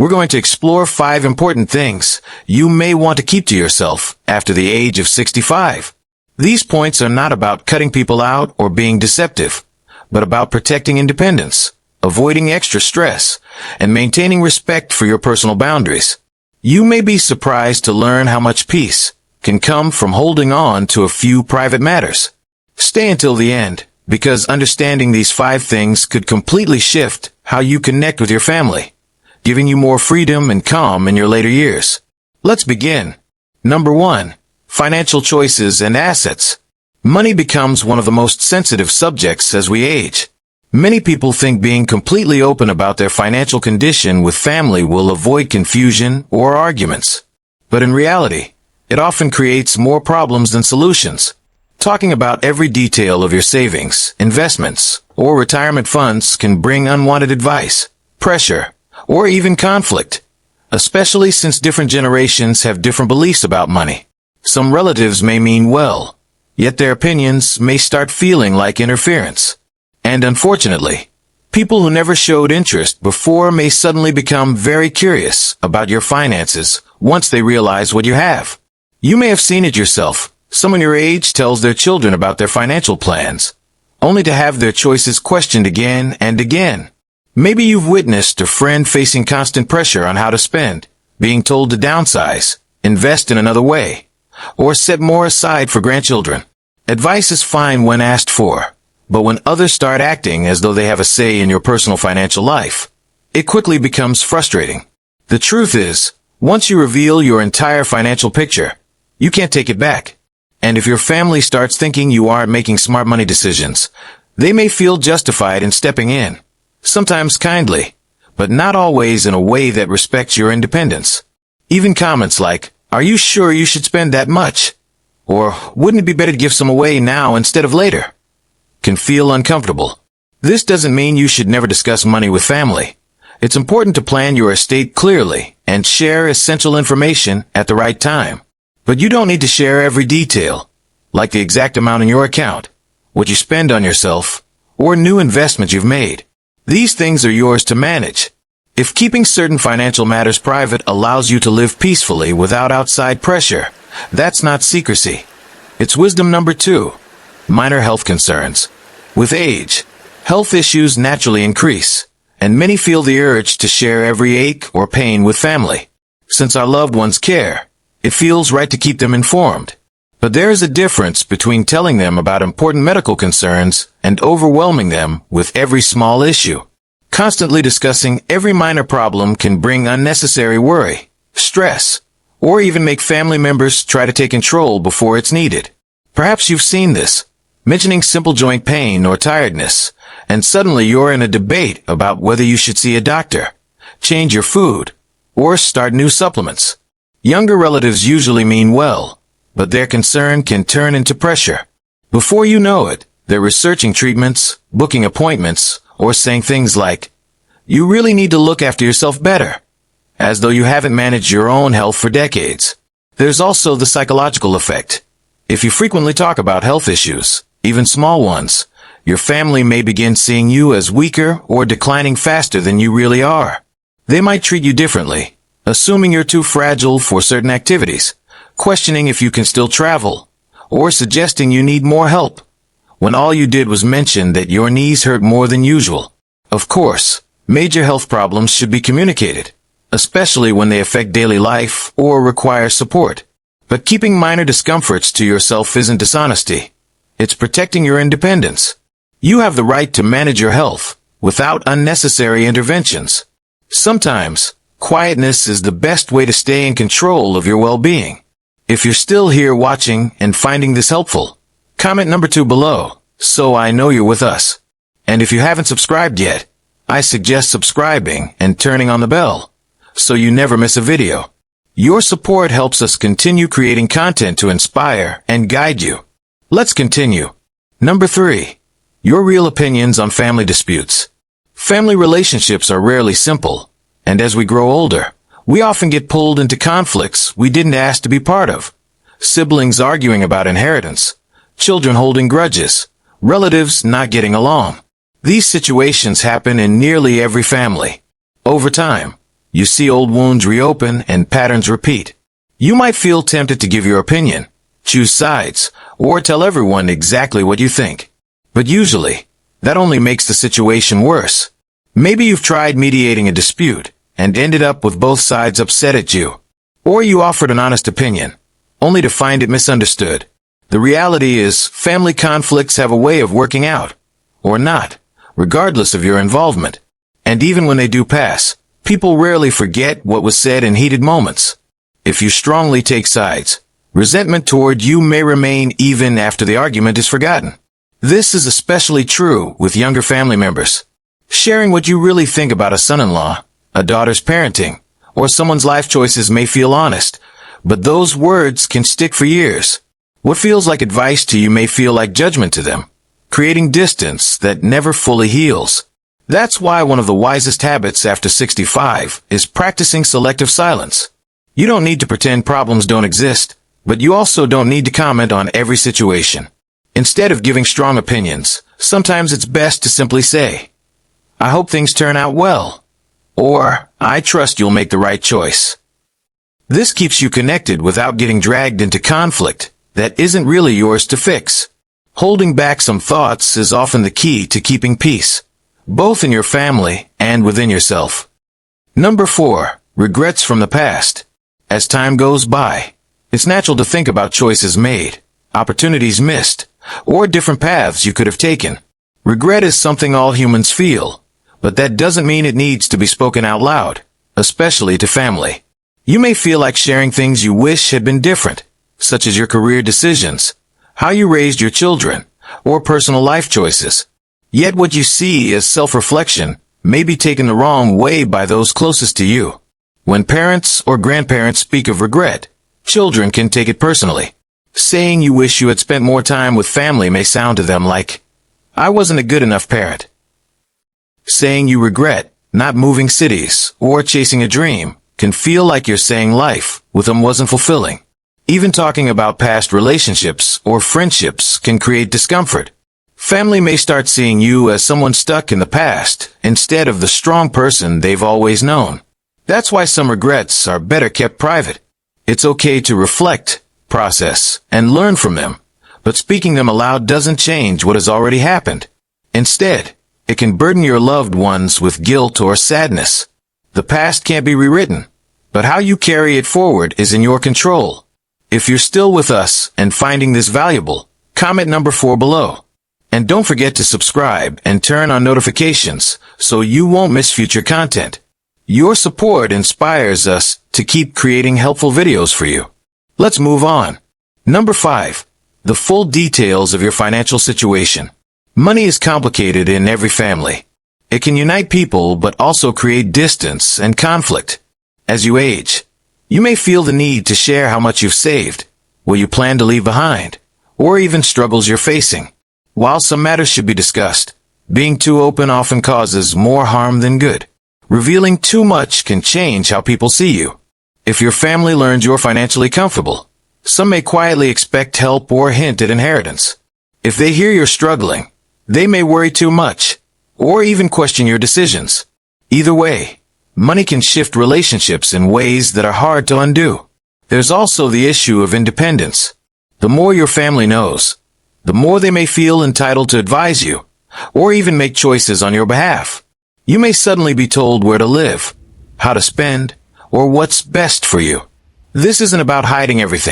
We're going to explore 5 important things you may want to keep to yourself after the age of 65. These points are not about cutting people out or being deceptive, but about protecting independence, avoiding extra stress, and maintaining respect for your personal boundaries. You may be surprised to learn how much peace can come from holding on to a few private matters. Stay until the end, because understanding these 5 things could completely shift how you connect with your family, giving you more freedom and calm in your later years. Let's begin. Number 1. Financial choices and assets. Money becomes one of the most sensitive subjects as we age. Many people think being completely open about their financial condition with family will avoid confusion or arguments. But in reality, it often creates more problems than solutions. Talking about every detail of your savings, investments, or retirement funds can bring unwanted advice, pressure, or even conflict, especially since different generations have different beliefs about money. Some relatives may mean well, yet their opinions may start feeling like interference. And unfortunately, people who never showed interest before may suddenly become very curious about your finances once they realize what you have. You may have seen it yourself. Someone your age tells their children about their financial plans, only to have their choices questioned again and again. Maybe you've witnessed a friend facing constant pressure on how to spend, being told to downsize, invest in another way, or set more aside for grandchildren. Advice is fine when asked for, but when others start acting as though they have a say in your personal financial life, it quickly becomes frustrating. The truth is, once you reveal your entire financial picture, you can't take it back. And if your family starts thinking you aren't making smart money decisions, they may feel justified in stepping in, sometimes kindly, but not always in a way that respects your independence. Even comments like, "Are you sure you should spend that much?" Or, "Wouldn't it be better to give some away now instead of later?" can feel uncomfortable. This doesn't mean you should never discuss money with family. It's important to plan your estate clearly and share essential information at the right time. But you don't need to share every detail, like the exact amount in your account, what you spend on yourself, or new investments you've made. These things are yours to manage. If keeping certain financial matters private allows you to live peacefully without outside pressure, that's not secrecy. It's wisdom. Number 2. Minor health concerns. With age, health issues naturally increase, and many feel the urge to share every ache or pain with family. Since our loved ones care, it feels right to keep them informed. But there is a difference between telling them about important medical concerns and overwhelming them with every small issue. Constantly discussing every minor problem can bring unnecessary worry, stress, or even make family members try to take control before it's needed. Perhaps you've seen this, mentioning simple joint pain or tiredness, and suddenly you're in a debate about whether you should see a doctor, change your food, or start new supplements. Younger relatives usually mean well, but their concern can turn into pressure. Before you know it, they're researching treatments, booking appointments, or saying things like, "You really need to look after yourself better," as though you haven't managed your own health for decades. There's also the psychological effect. If you frequently talk about health issues, even small ones, your family may begin seeing you as weaker or declining faster than you really are. They might treat you differently, assuming you're too fragile for certain activities, questioning if you can still travel, or suggesting you need more help, when all you did was mention that your knees hurt more than usual. Of course, major health problems should be communicated, especially when they affect daily life or require support. But keeping minor discomforts to yourself isn't dishonesty. It's protecting your independence. You have the right to manage your health without unnecessary interventions. Sometimes, quietness is the best way to stay in control of your well-being. If you're still here watching and finding this helpful, comment number 2 below, so I know you're with us. And if you haven't subscribed yet, I suggest subscribing and turning on the bell, so you never miss a video. Your support helps us continue creating content to inspire and guide you. Let's continue. Number 3. Your real opinions on family disputes. Family relationships are rarely simple, and as we grow older, we often get pulled into conflicts we didn't ask to be part of. Siblings arguing about inheritance, children holding grudges, relatives not getting along. These situations happen in nearly every family. Over time, You see old wounds reopen and patterns repeat. You might feel tempted to give your opinion, choose sides, or tell everyone exactly what you think. But usually, that only makes the situation worse. Maybe you've tried mediating a dispute and ended up with both sides upset at you. Or you offered an honest opinion, only to find it misunderstood. The reality is, family conflicts have a way of working out, or not, regardless of your involvement. And even when they do pass, people rarely forget what was said in heated moments. If you strongly take sides, resentment toward you may remain even after the argument is forgotten. This is especially true with younger family members. Sharing what you really think about a son-in-law, a daughter's parenting, or someone's life choices may feel honest, but those words can stick for years. What feels like advice to you may feel like judgment to them, creating distance that never fully heals. That's why one of the wisest habits after 65 is practicing selective silence. You don't need to pretend problems don't exist, but you also don't need to comment on every situation. Instead of giving strong opinions, sometimes it's best to simply say, "I hope things turn out well," or "I trust you'll make the right choice." This keeps you connected without getting dragged into conflict that isn't really yours to fix. Holding back some thoughts is often the key to keeping peace, both in your family and within yourself. Number 4, regrets from the past. As time goes by, it's natural to think about choices made, opportunities missed, or different paths you could have taken. Regret is something all humans feel, but that doesn't mean it needs to be spoken out loud, especially to family. You may feel like sharing things you wish had been different, such as your career decisions, how you raised your children, or personal life choices. Yet what you see as self-reflection may be taken the wrong way by those closest to you. When parents or grandparents speak of regret, children can take it personally. Saying you wish you had spent more time with family may sound to them like, "I wasn't a good enough parent." Saying you regret not moving cities or chasing a dream can feel like you're saying life with them wasn't fulfilling. Even talking about past relationships or friendships can create discomfort. Family may start seeing you as someone stuck in the past instead of the strong person they've always known. That's why some regrets are better kept private. It's okay to reflect, process, and learn from them, but speaking them aloud doesn't change what has already happened. Instead, it can burden your loved ones with guilt or sadness. The past can't be rewritten, but how you carry it forward is in your control. If you're still with us and finding this valuable, comment number 4 below. And don't forget to subscribe and turn on notifications so you won't miss future content. Your support inspires us to keep creating helpful videos for you. Let's move on. Number 5. The full details of your financial situation. Money is complicated in every family. It can unite people but also create distance and conflict. As you age, you may feel the need to share how much you've saved, what you plan to leave behind, or even struggles you're facing. While some matters should be discussed, being too open often causes more harm than good. Revealing too much can change how people see you. If your family learns you're financially comfortable, some may quietly expect help or hint at inheritance. If they hear you're struggling, they may worry too much, or even question your decisions. Either way, money can shift relationships in ways that are hard to undo. There's also the issue of independence. The more your family knows, the more they may feel entitled to advise you, or even make choices on your behalf. You may suddenly be told where to live, how to spend, or what's best for you. This isn't about hiding everything.